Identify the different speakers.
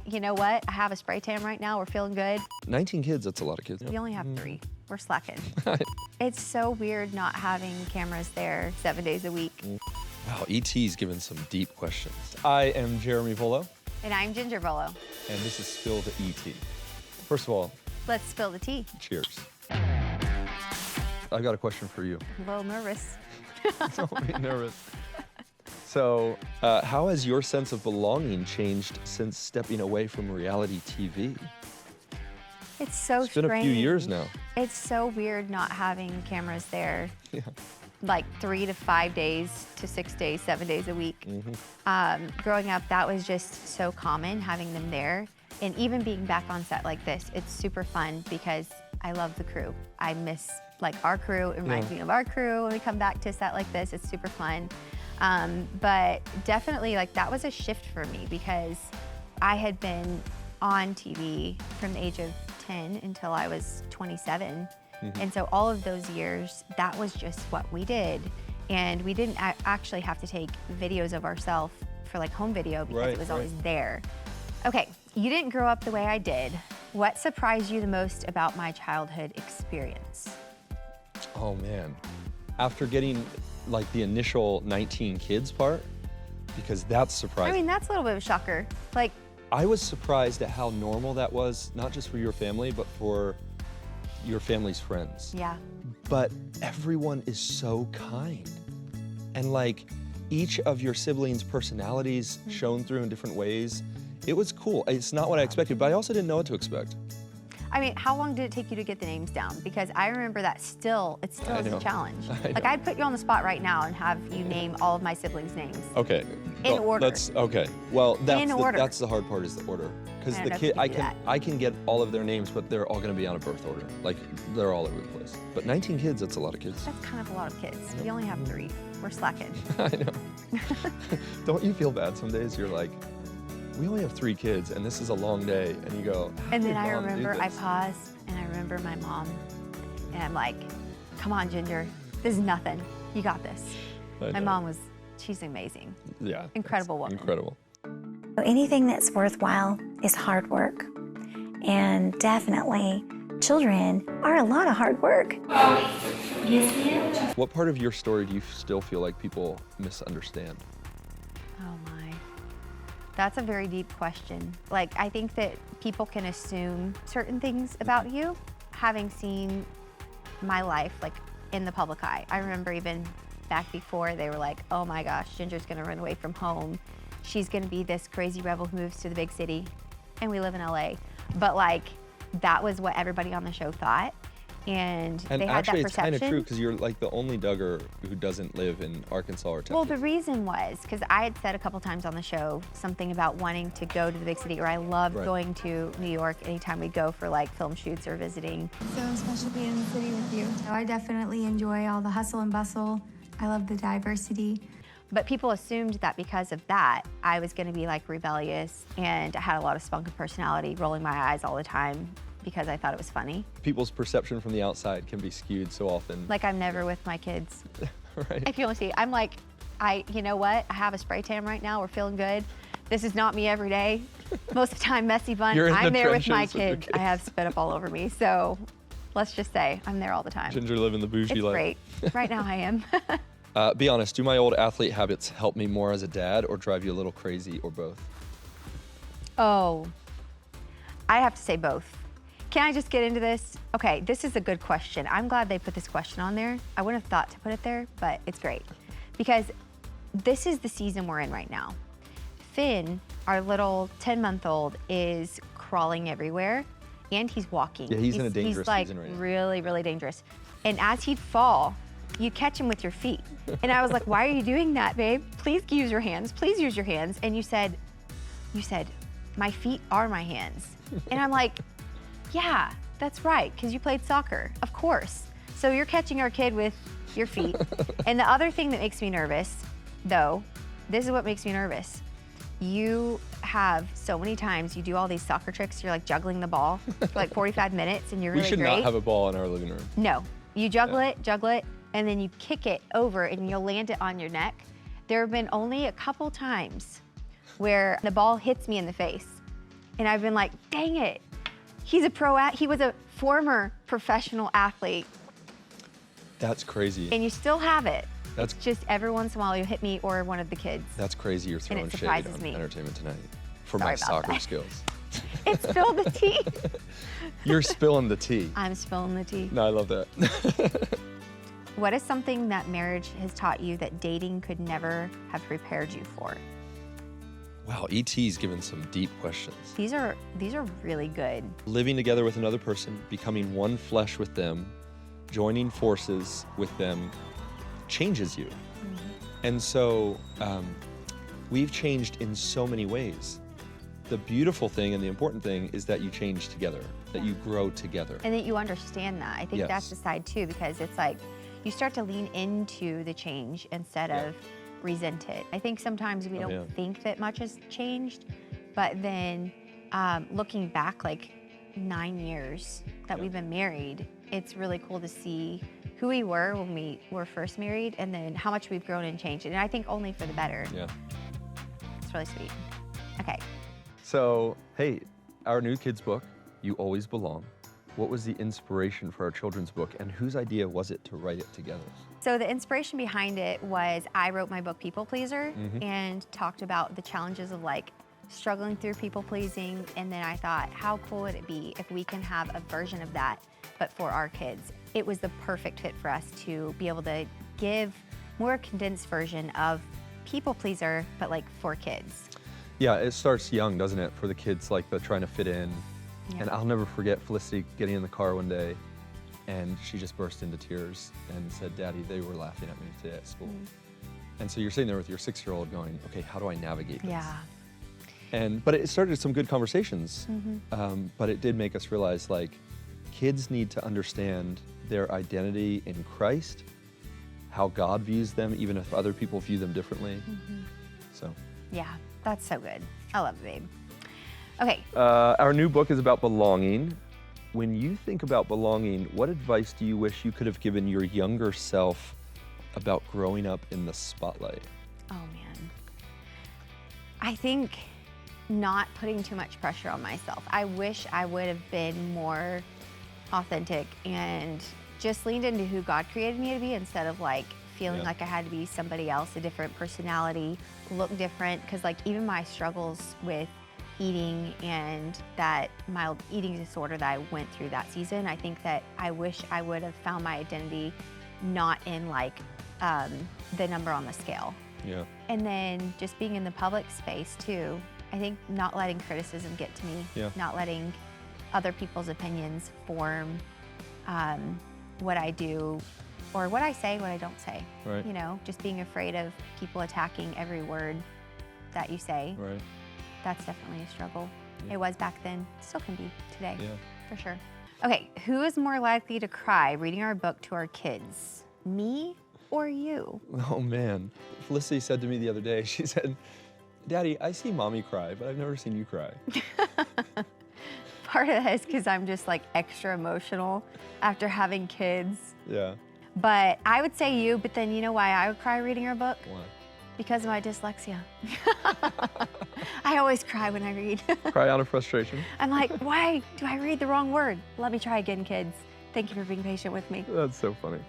Speaker 1: you know what? I have a spray tan right now. We're feeling good.
Speaker 2: 19 kids, that's a lot of kids.
Speaker 1: We only have 3. We're slacking. It's so weird not having cameras there 7 days a week.
Speaker 2: Wow, E.T.'s given some deep questions. I am Jeremy Vuolo.
Speaker 1: And I'm Jinger Vuolo.
Speaker 2: And this is Spill the E.T. First of all,
Speaker 1: let's spill the tea.
Speaker 2: Cheers. I've got a question for you.
Speaker 1: I'm a little nervous.
Speaker 2: Don't be nervous. So, how has your sense of belonging changed since stepping away from reality TV?
Speaker 1: It's so strange.
Speaker 2: It's been a few years now.
Speaker 1: It's so weird not having cameras there.
Speaker 2: Yeah.
Speaker 1: Like 3 to 5 days to 6 days, 7 days a week. Growing up, that was just so common, having them there. And even being back on set like this, it's super fun because I love the crew. I miss like our crew. It reminds me of our crew when we come back to a set like this. It's super fun. But definitely like that was a shift for me because I had been on TV from the age of 10 until I was 27. And so all of those years, that was just what we did. And we didn't actually have to take videos of ourselves for like home video because it was always there. Okay, you didn't grow up the way I did. What surprised you the most about my childhood experience?
Speaker 2: Oh man, after getting like the initial 19 kids part, because that's surprising.
Speaker 1: I mean, that's a little bit of a shocker. Like,
Speaker 2: I was surprised at how normal that was, not just for your family, but for your family's friends.
Speaker 1: Yeah.
Speaker 2: But everyone is so kind. And like each of your siblings' personalities shown through in different ways. It was cool. It's not what I expected, but I also didn't know what to expect.
Speaker 1: I mean, how long did it take you to get the names down? Because I remember that it still is a challenge. Like I'd put you on the spot right now and have you name all of my siblings' names.
Speaker 2: Okay.
Speaker 1: In order.
Speaker 2: That's okay. Well, that's the hard part is the order. Because the kid, I can get all of their names, but they're all going to be on a birth order. Like they're all over the place. But 19 kids, that's a lot of kids.
Speaker 1: That's kind of a lot of kids. We only have 3. We're slacking.
Speaker 2: I know. Don't you feel bad some days? You're like, we only have 3 kids, and this is a long day, and you go.
Speaker 1: And then I remember I pause, and I remember my mom, and I'm like, "Come on, Ginger, this is nothing. You got this." My mom she's amazing.
Speaker 2: Yeah.
Speaker 1: Incredible woman.
Speaker 2: Incredible.
Speaker 3: Anything that's worthwhile is hard work. And definitely, children are a lot of hard work. Yes, ma'am.
Speaker 2: What part of your story do you still feel like people misunderstand?
Speaker 1: Oh my. That's a very deep question. Like, I think that people can assume certain things about you, having seen my life, like, in the public eye. I remember even back before, they were like, oh my gosh, Ginger's gonna run away from home. She's gonna be this crazy rebel who moves to the big city, and we live in LA. But like, that was what everybody on the show thought. And they had that perception.
Speaker 2: Actually, it's kind of true because you're like the only Duggar who doesn't live in Arkansas or Texas.
Speaker 1: Well, the reason was because I had said a couple times on the show something about wanting to go to the big city, or I loved going to New York anytime we'd go for like film shoots or visiting.
Speaker 4: So special being in the city with you. So I definitely enjoy all the hustle and bustle. I love the diversity.
Speaker 1: But people assumed that because of that, I was going to be like rebellious, and I had a lot of spunk and personality, rolling my eyes all the time because I thought it was funny.
Speaker 2: People's perception from the outside can be skewed so often.
Speaker 1: Like I'm never with my kids.
Speaker 2: Right.
Speaker 1: If you want to see, I'm like, you know what? I have a spray tan right now. We're feeling good. This is not me every day. Most of the time, messy bun. I'm there with my kids. I have spit up all over me. So let's just say I'm there all the time.
Speaker 2: Ginger living the bougie life.
Speaker 1: It's great. Right now I am.
Speaker 2: Be honest, do my old athlete habits help me more as a dad or drive you a little crazy, or both?
Speaker 1: Oh, I have to say both. Can I just get into this? Okay, this is a good question. I'm glad they put this question on there. I wouldn't have thought to put it there, but it's great. Because this is the season we're in right now. Finn, our little 10-month-old, is crawling everywhere, and he's walking.
Speaker 2: Yeah, he's in a dangerous
Speaker 1: season
Speaker 2: right now.
Speaker 1: He's like really, really dangerous. And as he'd fall, you catch him with your feet. And I was like, why are you doing that, babe? Please use your hands. Please use your hands. And you said, my feet are my hands. And I'm like, yeah, that's right, because you played soccer, of course. So you're catching our kid with your feet. And the other thing that makes me nervous, though, this is what makes me nervous. You have so many times, you do all these soccer tricks, you're like juggling the ball for like 45 minutes and you're really great.
Speaker 2: We should not have a ball in our living room.
Speaker 1: No, you juggle it, and then you kick it over and you'll land it on your neck. There have been only a couple times where the ball hits me in the face And I've been like, dang it. He was a former professional athlete.
Speaker 2: That's crazy.
Speaker 1: And you still have it.
Speaker 2: That's
Speaker 1: It's just every once in a while you hit me or one of the kids.
Speaker 2: That's crazy. You're throwing shade
Speaker 1: surprises
Speaker 2: on
Speaker 1: me.
Speaker 2: Entertainment Tonight for
Speaker 1: Sorry
Speaker 2: my
Speaker 1: about
Speaker 2: soccer
Speaker 1: that.
Speaker 2: skills.
Speaker 1: It spilled the tea.
Speaker 2: You're spilling the tea.
Speaker 1: I'm spilling the tea.
Speaker 2: No, I love that.
Speaker 1: What is something that marriage has taught you that dating could never have prepared you for?
Speaker 2: Wow, ET's given some deep questions.
Speaker 1: These are really good.
Speaker 2: Living together with another person, becoming one flesh with them, joining forces with them changes you. And so we've changed in so many ways. The beautiful thing and the important thing is that you change together, that you grow together.
Speaker 1: And that you understand that. I think
Speaker 2: Yes.
Speaker 1: that's the side too, because it's like you start to lean into the change instead of resent it. I think sometimes we don't think that much has changed, but then looking back like 9 years that we've been married, it's really cool to see who we were when we were first married and then how much we've grown and changed. And I think only for the better.
Speaker 2: Yeah.
Speaker 1: It's really sweet. Okay.
Speaker 2: So, hey, our new kids book, You Always Belong. What was the inspiration for our children's book, and whose idea was it to write it together?
Speaker 1: So the inspiration behind it was I wrote my book People Pleaser and talked about the challenges of like struggling through people pleasing, and then I thought, how cool would it be if we can have a version of that, but for our kids? It was the perfect fit for us to be able to give more condensed version of People Pleaser, but like for kids.
Speaker 2: Yeah, it starts young, doesn't it, for the kids, like the trying to fit in.
Speaker 1: Yeah.
Speaker 2: And I'll never forget Felicity getting in the car one day, and she just burst into tears and said, Daddy, they were laughing at me today at school. And so you're sitting there with your 6-year-old going, okay, how do I navigate this?
Speaker 1: Yeah.
Speaker 2: But it started some good conversations, but it did make us realize, like, kids need to understand their identity in Christ, how God views them, even if other people view them differently. So.
Speaker 1: Yeah, that's so good. I love it, babe. Okay.
Speaker 2: Our new book is about belonging. When you think about belonging, what advice do you wish you could have given your younger self about growing up in the spotlight?
Speaker 1: Oh man. I think not putting too much pressure on myself. I wish I would have been more authentic and just leaned into who God created me to be instead of like feeling like I had to be somebody else, a different personality, look different. Because like even my struggles with eating and that mild eating disorder that I went through that season, I think that I wish I would have found my identity not in like the number on the scale.
Speaker 2: Yeah.
Speaker 1: And then just being in the public space too. I think not letting criticism get to me, not letting other people's opinions form what I do or what I say, what I don't say.
Speaker 2: Right.
Speaker 1: You know, just being afraid of people attacking every word that you say.
Speaker 2: Right.
Speaker 1: That's definitely a struggle. It was back then, still can be today,
Speaker 2: Yeah.
Speaker 1: for sure. Okay, who is more likely to cry reading our book to our kids, me or you?
Speaker 2: Oh man. Felicity said to me the other day, she said, Daddy, I see mommy cry, but I've never seen you cry.
Speaker 1: Part of that is because I'm just like extra emotional after having kids.
Speaker 2: Yeah.
Speaker 1: But I would say you, but then you know why I would cry reading our book?
Speaker 2: Why?
Speaker 1: Because of my dyslexia. I always cry when I read.
Speaker 2: Cry out of frustration.
Speaker 1: I'm like, why do I read the wrong word? Let me try again, kids. Thank you for being patient with me.
Speaker 2: That's so funny.